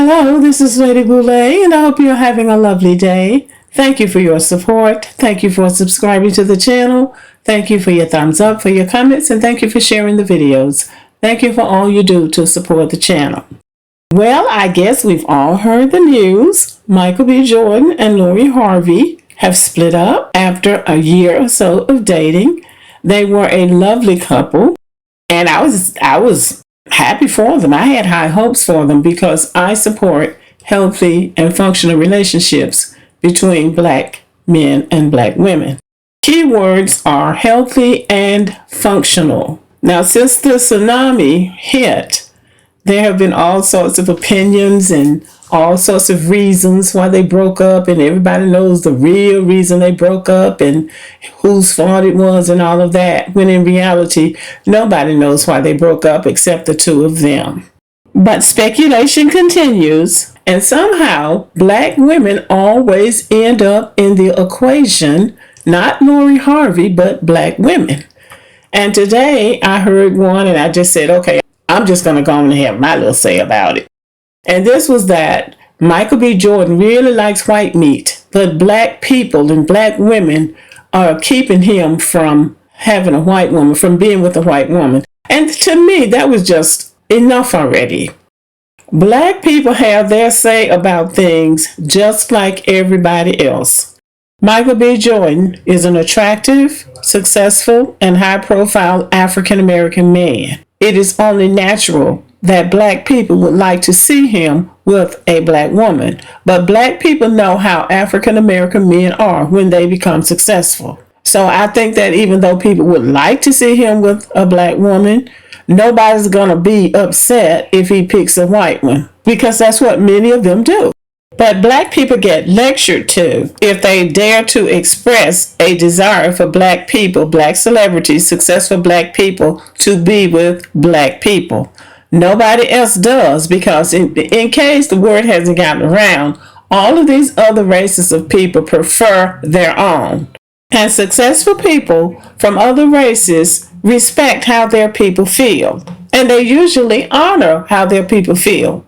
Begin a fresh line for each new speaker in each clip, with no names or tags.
Hello, this is Lady Boulay, and I hope you're having a lovely day. Thank you for your support. Thank you for subscribing to the channel. Thank you for your thumbs up, for your comments, and thank you for sharing the videos. Thank you for all you do to support the channel. Well, I guess we've all heard the news. Michael B. Jordan and Lori Harvey have split up after a year or so of dating. They were a lovely couple, and I was happy for them. I had high hopes for them because I support healthy and functional relationships between black men and black women. Keywords are healthy and functional. Now, since the tsunami hit, there have been all sorts of opinions and all sorts of reasons why they broke up, and everybody knows the real reason they broke up and whose fault it was and all of that, when in reality, nobody knows why they broke up except the two of them. But speculation continues, and somehow black women always end up in the equation, not Lori Harvey, but black women. And today I heard one and I just said, okay, I'm just going to go on and have my little say about it. And this was that Michael B. Jordan really likes white meat, but black people and black women are keeping him from having a white woman, from being with a white woman. And to me, that was just enough already. Black people have their say about things just like everybody else. Michael B. Jordan is an attractive, successful, and high-profile African-American man. It is only natural that black people would like to see him with a black woman. But black people know how African American men are when they become successful. So I think that even though people would like to see him with a black woman, nobody's going to be upset if he picks a white one, because that's what many of them do. But black people get lectured to if they dare to express a desire for black people, black celebrities, successful black people, to be with black people. Nobody else does, because in case the word hasn't gotten around, all of these other races of people prefer their own. And successful people from other races respect how their people feel. And they usually honor how their people feel.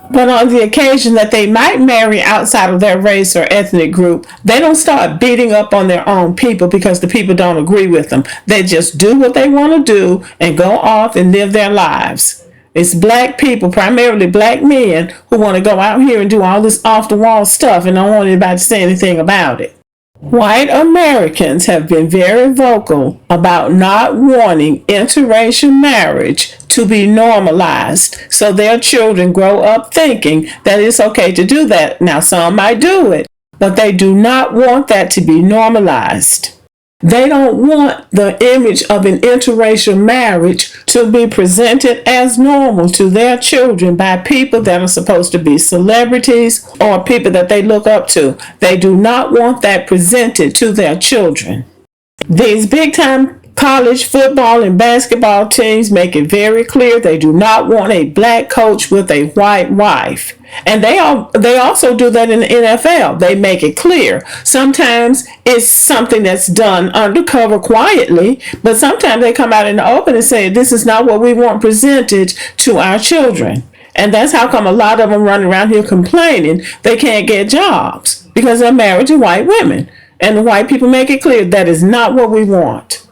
But on the occasion that they might marry outside of their race or ethnic group, they don't start beating up on their own people because the people don't agree with them. They just do what they want to do and go off and live their lives. It's black people, primarily black men, who want to go out here and do all this off-the-wall stuff and don't want anybody to say anything about it. White Americans have been very vocal about not wanting interracial marriage to be normalized, so their children grow up thinking that it's okay to do that. Now, some might do it, but they do not want that to be normalized. They don't want the image of an interracial marriage to be presented as normal to their children by people that are supposed to be celebrities or people that they look up to. They do not want that presented to their children. These big-time college football and basketball teams make it very clear they do not want a black coach with a white wife. And they also do that in the NFL. They make it clear. Sometimes it's something that's done undercover quietly, but sometimes they come out in the open and say, this is not what we want presented to our children. And that's how come a lot of them run around here complaining they can't get jobs, because they're married to white women. And the white people make it clear that is not what we want.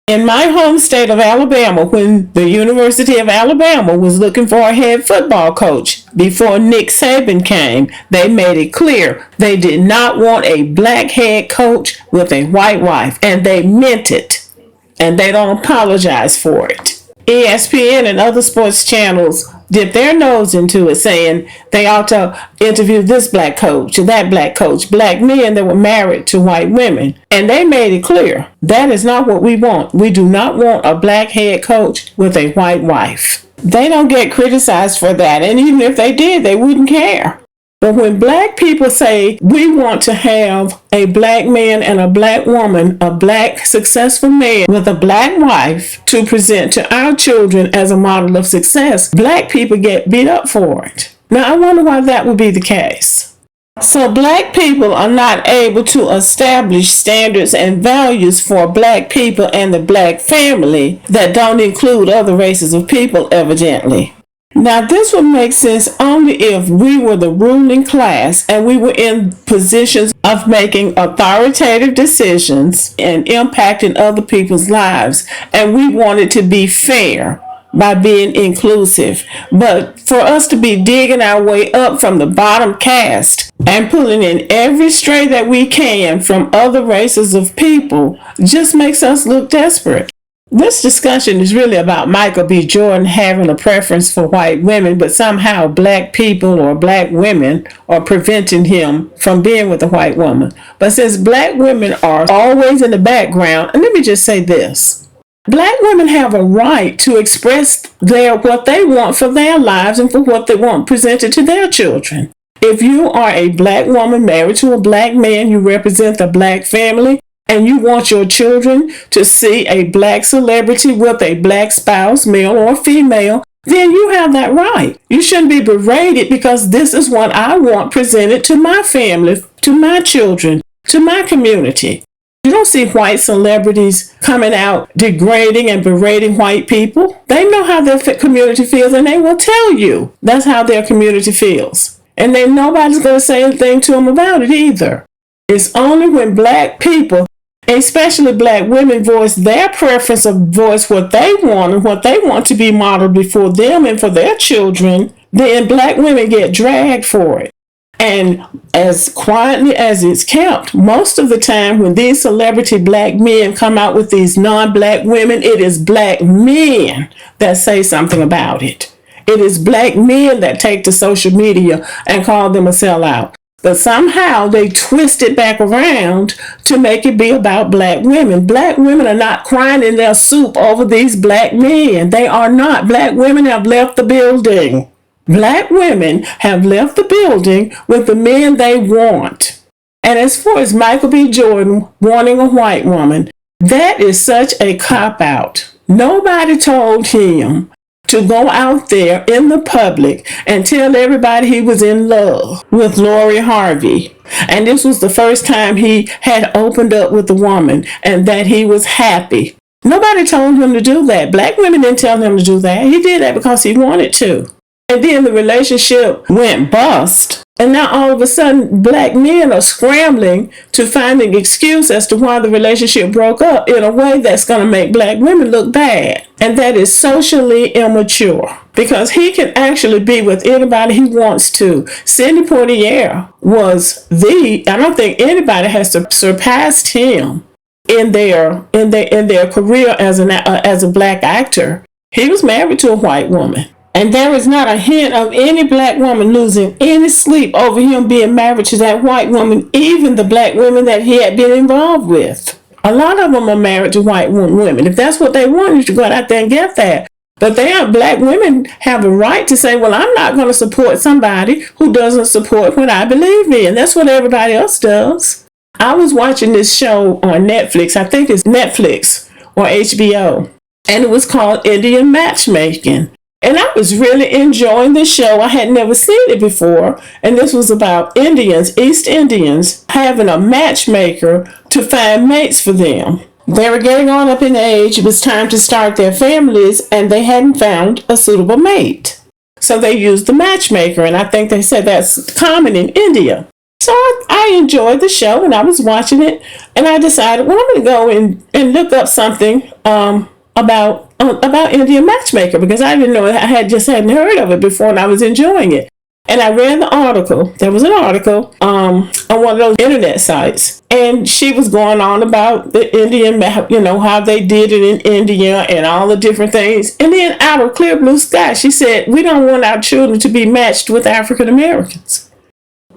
In my home state of Alabama, when the University of Alabama was looking for a head football coach before Nick Saban came, they made it clear they did not want a black head coach with a white wife, and they meant it, and they don't apologize for it. ESPN and other sports channels dip their nose into it, saying they ought to interview this black coach or that black coach, black men that were married to white women. And they made it clear that is not what we want. We do not want a black head coach with a white wife. They don't get criticized for that. And even if they did, they wouldn't care. But when black people say we want to have a black man and a black woman, a black successful man with a black wife to present to our children as a model of success, black people get beat up for it. Now, I wonder why that would be the case. So black people are not able to establish standards and values for black people and the black family that don't include other races of people, evidently. Now, this would make sense only if we were the ruling class and we were in positions of making authoritative decisions and impacting other people's lives, and we wanted to be fair by being inclusive. But for us to be digging our way up from the bottom caste and pulling in every stray that we can from other races of people just makes us look desperate. This discussion is really about Michael B. Jordan having a preference for white women, but somehow black people or black women are preventing him from being with a white woman. But since black women are always in the background, and let me just say this. Black women have a right to express what they want for their lives and for what they want presented to their children. If you are a black woman married to a black man, you represent the black family, and you want your children to see a black celebrity with a black spouse, male or female, then you have that right. You shouldn't be berated because this is what I want presented to my family, to my children, to my community. You don't see white celebrities coming out degrading and berating white people. They know how their community feels, and they will tell you that's how their community feels. And then nobody's going to say anything to them about it either. It's only when black people, especially black women, voice their preference of voice what they want and what they want to be modeled before them and for their children, then black women get dragged for it. And as quietly as it's kept, most of the time when these celebrity black men come out with these non-black women, it is black men that say something about it. It is black men that take to social media and call them a sellout. But somehow they twist it back around to make it be about black women. Black women are not crying in their soup over these black men. They are not. Black women have left the building. Black women have left the building with the men they want. And as far as Michael B. Jordan wanting a white woman, that is such a cop-out. Nobody told him to go out there in the public and tell everybody he was in love with Lori Harvey. And this was the first time he had opened up with a woman and that he was happy. Nobody told him to do that. Black women didn't tell him to do that. He did that because he wanted to. And then the relationship went bust. And now all of a sudden, black men are scrambling to find an excuse as to why the relationship broke up in a way that's going to make black women look bad. And that is socially immature. Because he can actually be with anybody he wants to. Sidney Poitier was I don't think anybody has surpassed him in their career as a black actor. He was married to a white woman. And there is not a hint of any black woman losing any sleep over him being married to that white woman, even the black women that he had been involved with. A lot of them are married to white women. If that's what they want, you should go out there and get that. But black women have a right to say, well, I'm not going to support somebody who doesn't support what I believe in. That's what everybody else does. I was watching this show on Netflix. I think it's Netflix or HBO. And it was called Indian Matchmaking. And I was really enjoying the show. I had never seen it before. And this was about Indians, East Indians, having a matchmaker to find mates for them. They were getting on up in age. It was time to start their families, and they hadn't found a suitable mate. So they used the matchmaker, and I think they said that's common in India. So I enjoyed the show, and I was watching it, and I decided, well, I'm going to go and look up something about Indian matchmaker, because I didn't know, I hadn't heard of it before, and I was enjoying it. And I read the article. There was an article on one of those internet sites, and she was going on about the Indian, how they did it in India and all the different things. And then out of clear blue sky, she said, we don't want our children to be matched with African Americans.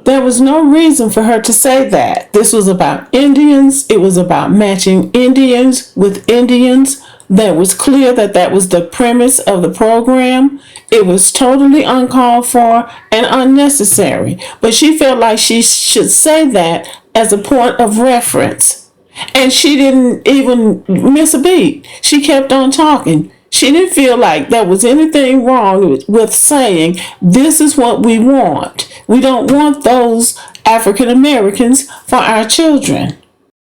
There was no reason for her to say that. This was about Indians. It was about matching Indians with Indians. That was clear that was the premise of the program. It was totally uncalled for and unnecessary. But she felt like she should say that as a point of reference. And she didn't even miss a beat. She kept on talking. She didn't feel like there was anything wrong with saying, this is what we want. We don't want those African Americans for our children.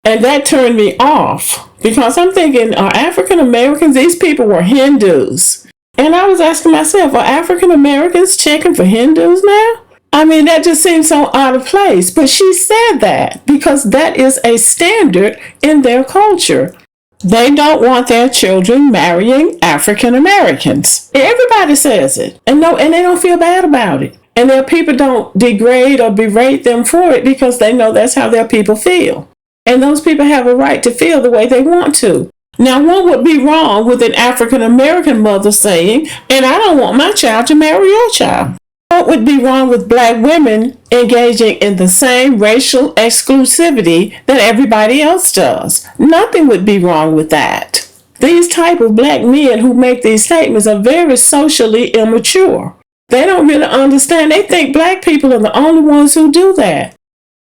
And that turned me off, because I'm thinking, are African Americans, these people were Hindus. And I was asking myself, are African Americans checking for Hindus now? I mean, that just seems so out of place. But she said that because that is a standard in their culture. They don't want their children marrying African Americans. Everybody says it. And they don't feel bad about it. And their people don't degrade or berate them for it because they know that's how their people feel. And those people have a right to feel the way they want to. Now, what would be wrong with an African American mother saying, and I don't want my child to marry your child? What would be wrong with black women engaging in the same racial exclusivity that everybody else does? Nothing would be wrong with that. These type of black men who make these statements are very socially immature. They don't really understand. They think black people are the only ones who do that.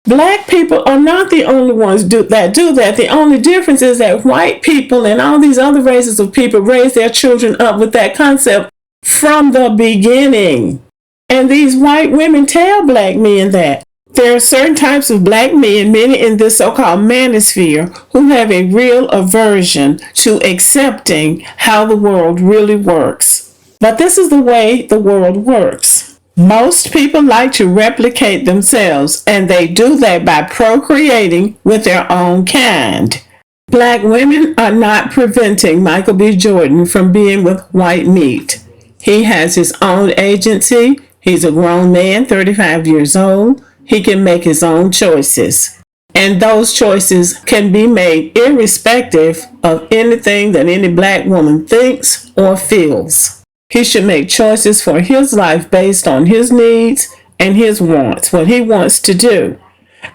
Black people are not the only ones that do that. The only difference is that white people and all these other races of people raise their children up with that concept from the beginning. And these white women tell black men that. There are certain types of black men, many in this so-called manosphere, who have a real aversion to accepting how the world really works. But this is the way the world works. Most people like to replicate themselves, and they do that by procreating with their own kind. Black women are not preventing Michael B. Jordan from being with white meat. He has his own agency. He's a grown man, 35 years old. He can make his own choices. And those choices can be made irrespective of anything that any black woman thinks or feels. He should make choices for his life based on his needs and his wants, what he wants to do.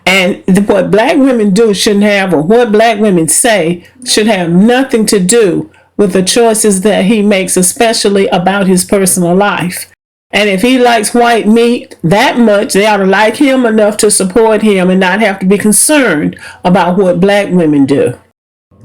And what black women do shouldn't have, or what black women say should have nothing to do with the choices that he makes, especially about his personal life. And if he likes white meat that much, they ought to like him enough to support him and not have to be concerned about what black women do.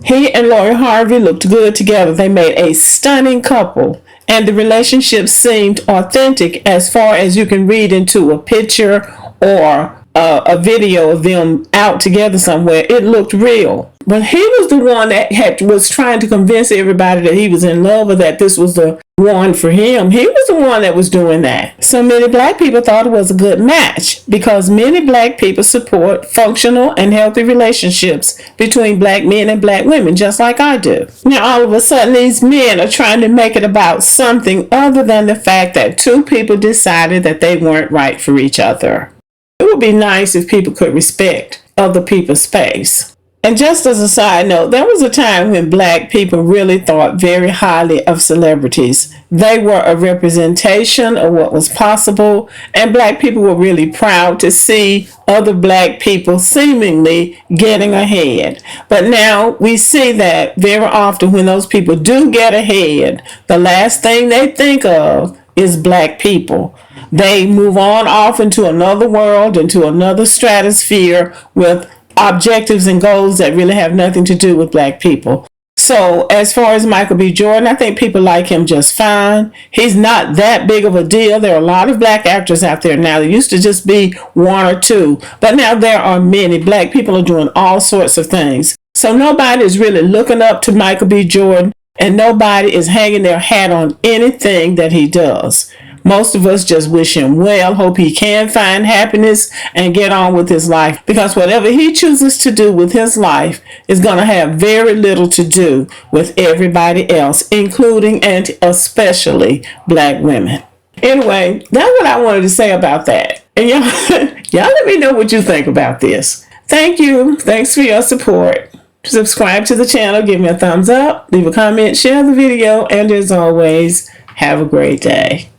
He and Lori Harvey looked good together. They made a stunning couple. And the relationship seemed authentic as far as you can read into a picture or a video of them out together somewhere. It looked real. But he was the one that was trying to convince everybody that he was in love or that this was the one for him. He was the one that was doing that. So many black people thought it was a good match because many black people support functional and healthy relationships between black men and black women, just like I do. Now, all of a sudden, these men are trying to make it about something other than the fact that two people decided that they weren't right for each other. It would be nice if people could respect other people's space. And just as a side note, there was a time when black people really thought very highly of celebrities. They were a representation of what was possible, and black people were really proud to see other black people seemingly getting ahead. But now we see that very often when those people do get ahead, the last thing they think of is black people. They move on off into another world, into another stratosphere with objectives and goals that really have nothing to do with black people. So as far as Michael B. Jordan, I think people like him just fine. He's not that big of a deal. There are a lot of black actors out there now. There used to just be one or two, but now there are many. Black people are doing all sorts of things. So nobody is really looking up to Michael B. Jordan, and nobody is hanging their hat on anything that he does. Most of us just wish him well, hope he can find happiness and get on with his life, because whatever he chooses to do with his life is going to have very little to do with everybody else, including and especially black women. Anyway, that's what I wanted to say about that. And y'all let me know what you think about this. Thank you. Thanks for your support. Subscribe to the channel, give me a thumbs up, leave a comment, share the video, and as always, have a great day.